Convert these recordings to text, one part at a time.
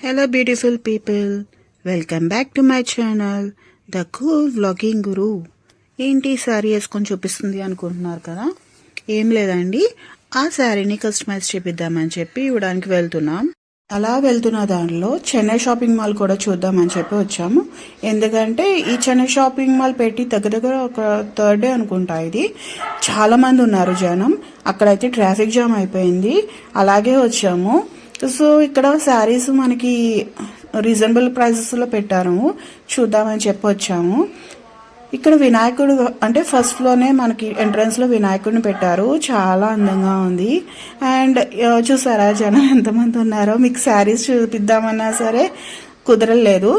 Hello beautiful people, welcome back to my channel, The Cool Vlogging Guru. ఏంటి శారీ వేసుకొని చూపిస్తుంది అనుకుంటున్నారు కదా, ఏం లేదండి, ఆ శారీని కస్టమైజ్ చేపిద్దామని చెప్పి ఇవ్వడానికి వెళ్తున్నాం. అలా వెళ్తున్న దానిలో చెన్నై షాపింగ్ మాల్ కూడా చూద్దామని చెప్పి వచ్చాము. ఎందుకంటే ఈ చెన్నై షాపింగ్ మాల్ పెట్టి దగ్గర ఒక థర్డ్ డే అనుకుంటా. ఇది చాలా మంది ఉన్నారు జనం, అక్కడైతే ట్రాఫిక్ జామ్ అయిపోయింది. అలాగే వచ్చాము. సో ఇక్కడ శారీస్ మనకి రీజనబుల్ ప్రైసెస్లో పెట్టారు, చూద్దామని చెప్పి వచ్చాము. ఇక్కడ వినాయకుడు అంటే ఫస్ట్ ఫ్లోర్నే మనకి ఎంట్రన్స్లో వినాయకుడిని పెట్టారు, చాలా అందంగా ఉంది. అండ్ చూసారా జనం ఎంతమంది ఉన్నారో, మీకు శారీస్ చూపిద్దామన్నా సరే కుదరలేదు.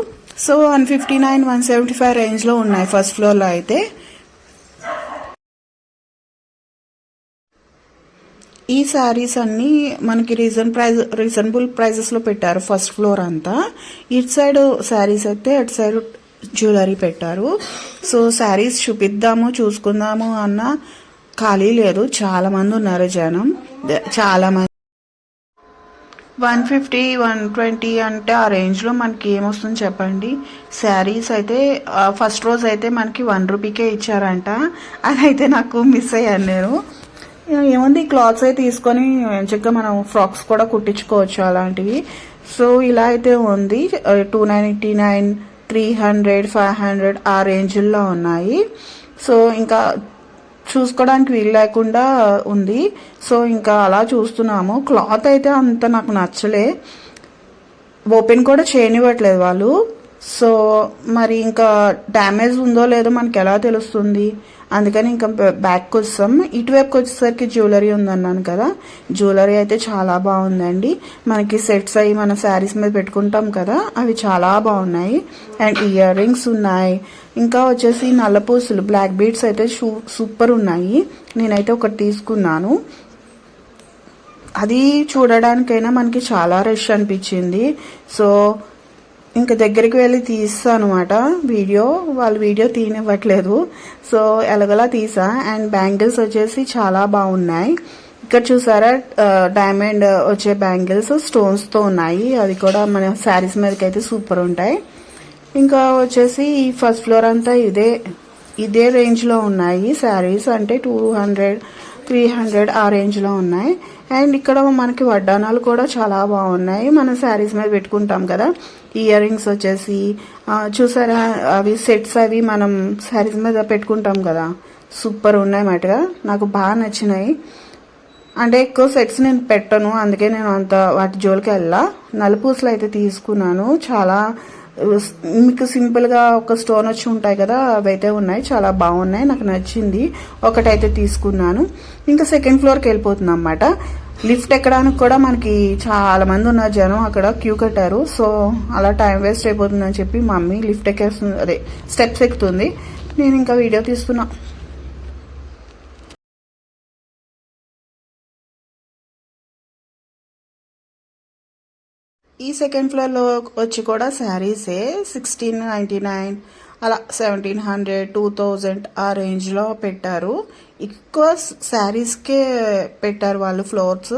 సో 159, 175 రేంజ్లో ఉన్నాయి ఫస్ట్ ఫ్లోర్లో అయితే. ఈ శారీస్ అన్నీ మనకి రీజనబుల్ ప్రైజెస్లో పెట్టారు ఫస్ట్ ఫ్లోర్ అంతా. ఇటు సైడ్ శారీస్ అయితే అటు సైడ్ జ్యువెలరీ పెట్టారు. సో శారీస్ చూపిద్దాము చూసుకుందాము అన్న ఖాళీ లేదు, చాలా మంది ఉన్నారు జనం, చాలా మంది. 150, 120 అంటే ఆ రేంజ్లో మనకి ఏమొస్తుంది చెప్పండి. శారీస్ అయితే ఫస్ట్ రోజు అయితే మనకి 1 రూపీకే ఇచ్చారంట, అదైతే నాకు మిస్ అయ్యాను నేను. ఏముంది, క్లాత్స్ అయితే తీసుకొని చక్కగా మనం ఫ్రాక్స్ కూడా కుట్టించుకోవచ్చు అలాంటివి. సో ఇలా అయితే ఉంది. 299, 300, 500 ఆ రేంజ్లో ఉన్నాయి. సో ఇంకా చూసుకోవడానికి వీలు లేకుండా ఉంది. సో ఇంకా అలా చూస్తున్నాము. క్లాత్ అయితే అంత నాకు నచ్చలే, ఓపెన్ కూడా చేయనివ్వట్లేదు వాళ్ళు. సో మరి ఇంకా డ్యామేజ్ ఉందో లేదో మనకి ఎలా తెలుస్తుంది, అందుకని ఇంకా బ్యాక్కి వస్తాం. ఇటువైపుకి వచ్చేసరికి జ్యువెలరీ ఉందన్నాను కదా, జ్యువెలరీ అయితే చాలా బాగుందండి. మనకి సెట్స్ అవి మన శారీస్ మీద పెట్టుకుంటాం కదా, అవి చాలా బాగున్నాయి. అండ్ ఇయర్ రింగ్స్ ఉన్నాయి. ఇంకా వచ్చేసి నల్లపూసలు బ్లాక్ బీడ్స్ అయితే సూపర్ ఉన్నాయి. నేనైతే ఒకటి తీసుకున్నాను, అది చూడడానికైనా మనకి చాలా రష్ అనిపించింది. సో ఇంకా దగ్గరికి వెళ్ళి తీసా అనమాట వీడియో, వాళ్ళు వీడియో తీయనివ్వట్లేదు. సో ఎలాగలా తీసా. అండ్ బ్యాంగిల్స్ వచ్చేసి చాలా బాగున్నాయి. ఇక్కడ చూసారా, డైమండ్ వచ్చే బ్యాంగిల్స్ స్టోన్స్తో ఉన్నాయి, అది కూడా మన శారీస్ మీదకి అయితే సూపర్ ఉంటాయి. ఇంకా వచ్చేసి ఫస్ట్ ఫ్లోర్ అంతా ఇదే రేంజ్లో ఉన్నాయి శారీస్, అంటే 200, 300 ఆ రేంజ్లో ఉన్నాయి. అండ్ ఇక్కడ మనకి వడ్డానాలు కూడా చాలా బాగున్నాయి, మన శారీస్ మీద పెట్టుకుంటాం కదా. ఇయర్ రింగ్స్ వచ్చేసి చూసారా, అవి సెట్స్ అవి మనం శారీస్ మీద పెట్టుకుంటాం కదా, సూపర్ ఉన్నాయి అన్నమాటగా, నాకు బాగా నచ్చినాయి. అంటే ఎక్కువ సెట్స్ నేను పెట్టను, అందుకే నేను అంత వాటి జోలికి వెళ్ళా. నలుపూసలు అయితే తీసుకున్నాను, చాలా మీకు సింపుల్గా ఒక స్టోన్ వచ్చి ఉంటాయి కదా, అవైతే ఉన్నాయి, చాలా బాగున్నాయి, నాకు నచ్చింది. ఒకటైతే తీసుకున్నాను. ఇంకా సెకండ్ ఫ్లోర్కి వెళ్ళిపోతుంది అన్నమాట. లిఫ్ట్ ఎక్కడానికి కూడా మనకి చాలా మంది ఉన్నారు జనం, అక్కడ క్యూ కట్టారు. సో అలా టైం వేస్ట్ అయిపోతుందని చెప్పి మా మమ్మీ లిఫ్ట్ ఎక్కేస్తుంది, అదే స్టెప్స్ ఎక్కుతుంది, నేను ఇంకా వీడియో తీస్తున్నా. ఈ సెకండ్ ఫ్లోర్లో వచ్చి కూడా శారీసే 1699 అలా 1700, 2000 ఆ రేంజ్లో పెట్టారు. ఎక్కువ శారీస్కే పెట్టారు వాళ్ళు ఫ్లోర్స్.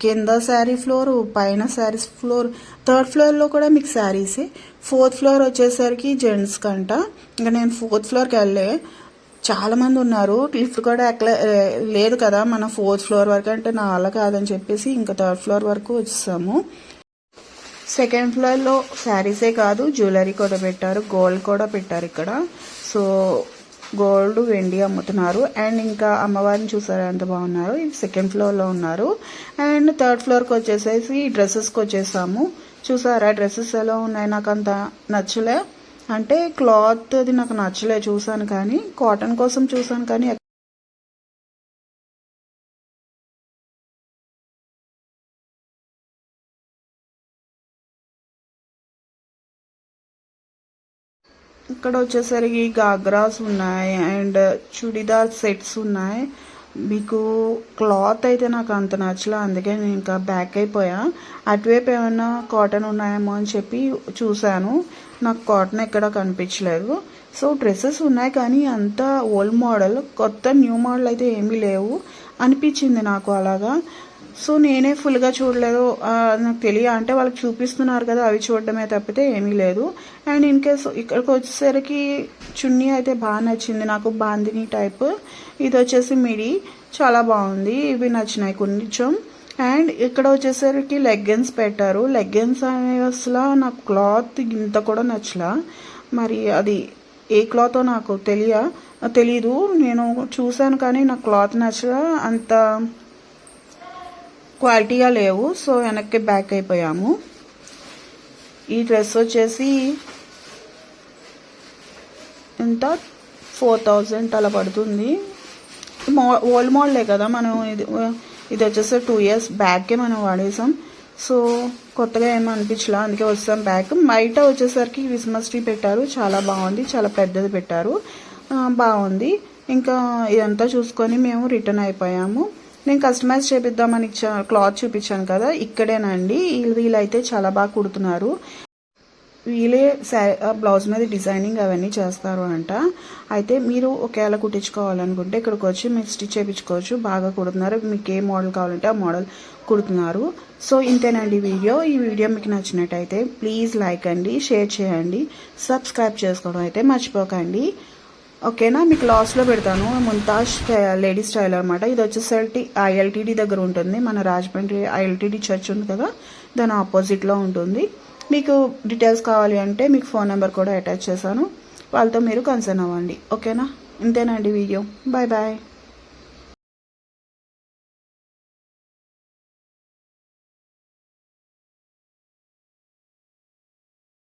కింద శారీ ఫ్లోర్, పైన శారీస్ ఫ్లోర్, థర్డ్ ఫ్లోర్లో కూడా మీకు శారీసే. ఫోర్త్ ఫ్లోర్ వచ్చేసరికి జెంట్స్ కంట. ఇంకా నేను ఫోర్త్ ఫ్లోర్కి వెళ్ళే, చాలా మంది ఉన్నారు, లిఫ్ట్ కూడా లేదు కదా మనం ఫోర్త్ ఫ్లోర్ వరకు, అంటే నా వల్ల కాదని చెప్పేసి ఇంకా థర్డ్ ఫ్లోర్ వరకు వచ్చేసాము. సెకండ్ ఫ్లోర్లో శారీసే కాదు, జ్యువెలరీ కూడా పెట్టారు, గోల్డ్ కూడా పెట్టారు ఇక్కడ. సో గోల్డ్, వెండి అమ్ముతున్నారు. అండ్ ఇంకా అమ్మవారిని చూసారా ఎంత బాగున్నారు. ఇది సెకండ్ ఫ్లోర్లో ఉన్నారు. అండ్ థర్డ్ ఫ్లోర్కి వచ్చేసేసి డ్రెస్సెస్కి వచ్చేసాము. చూసారా డ్రెస్సెస్ ఎలా ఉన్నాయి, నాకు అంత నచ్చలే, అంటే క్లాత్ అది నాకు నచ్చలే. చూసాను కానీ కాటన్ కోసం చూసాను కానీ ఇక్కడ వచ్చేసరికి గాగ్రాస్ ఉన్నాయి అండ్ చుడిదార్ సెట్స్ ఉన్నాయి. మీకు క్లాత్ అయితే నాకు అంత నచ్చలే, అందుకే నేను ఇంకా బ్యాక్ అయిపోయా. అటువైపు ఏమైనా కాటన్ ఉన్నాయేమో అని చెప్పి చూశాను, నాకు కాటన్ ఎక్కడ కనిపించలేదు. సో డ్రెస్సెస్ ఉన్నాయి కానీ అంతా ఓల్డ్ మోడల్, కొత్త న్యూ మోడల్ అయితే ఏమీ లేవు అనిపించింది నాకు అలాగా. సో నేనే ఫుల్గా చూడలేదు, నాకు అంటే వాళ్ళకి చూపిస్తున్నారు కదా, అవి చూడడమే తప్పితే ఏమీ లేదు. అండ్ ఇన్ కేస్ ఇక్కడికి వచ్చేసరికి చున్నీ అయితే బాగా నచ్చింది నాకు, బాందిని టైప్. ఇది వచ్చేసి మిడి, చాలా బాగుంది, ఇవి నచ్చినాయి కొంచెం. అండ్ ఇక్కడ వచ్చేసరికి లెగ్గిన్స్ పెట్టారు. లెగ్గిన్స్ అనేవి అసలు నాకు క్లాత్ ఇంత కూడా నచ్చలా, మరి అది ఏ క్లాత్ నాకు తెలీదు. నేను చూసాను కానీ నాకు క్లాత్ నచ్చలా, అంత క్వాలిటీగా లేవు. సో వెనక్కి బ్యాక్ అయిపోయాము. ఈ డ్రెస్ వచ్చేసి ఎంత 4000 అలా పడుతుంది. ఓల్డ్ మోడలే కదా, మనం ఇది వచ్చేసి 2 years బ్యాకే మనం వాడేసాం. సో కొత్తగా ఏమో అనిపించలా, అందుకే వస్తాం బ్యాక్. బయట వచ్చేసరికి క్రిస్మస్ ట్రీ పెట్టారు, చాలా బాగుంది, చాలా పెద్దది పెట్టారు, బాగుంది. ఇంకా ఇదంతా చూసుకొని మేము రిటర్న్ అయిపోయాము. నేను కస్టమైజ్ చేపిద్దామని క్లాత్ చూపించాను కదా, ఇక్కడేనండి. వీళ్ళైతే చాలా బాగా కుడుతున్నారు. వీళ్ళే బ్లౌజ్ మీద డిజైనింగ్ అవన్నీ చేస్తారు అంట. అయితే మీరు ఒకవేళ కుట్టించుకోవాలనుకుంటే ఇక్కడికి వచ్చి మీరు స్టిచ్ చేయించుకోవచ్చు, బాగా కుడుతున్నారు. మీకు ఏ మోడల్ కావాలంటే ఆ మోడల్ కుడుతున్నారు. సో ఇంతేనండి వీడియో. ఈ వీడియో మీకు నచ్చినట్టయితే ప్లీజ్ లైక్ అండి, షేర్ చేయండి, సబ్స్క్రైబ్ చేసుకోవడం అయితే మర్చిపోకండి. ఓకేనా, మీకు లాస్ట్లో పెడతాను. ముంతాజ్ లేడీస్ స్టైల్ అనమాట. ఇది వచ్చేసరికి ఐఎల్టీడీ దగ్గర ఉంటుంది, మన రాజమండ్రి ఐఎల్టీడీ చర్చ్ ఉంది కదా, దాని ఆపోజిట్లో ఉంటుంది. మీకు డీటెయిల్స్ కావాలి అంటే మీకు ఫోన్ నెంబర్ కూడా అటాచ్ చేశాను, వాళ్ళతో మీరు కన్సర్న్ అవ్వండి. ఓకేనా, ఇంతేనండి వీడియో. Bye bye.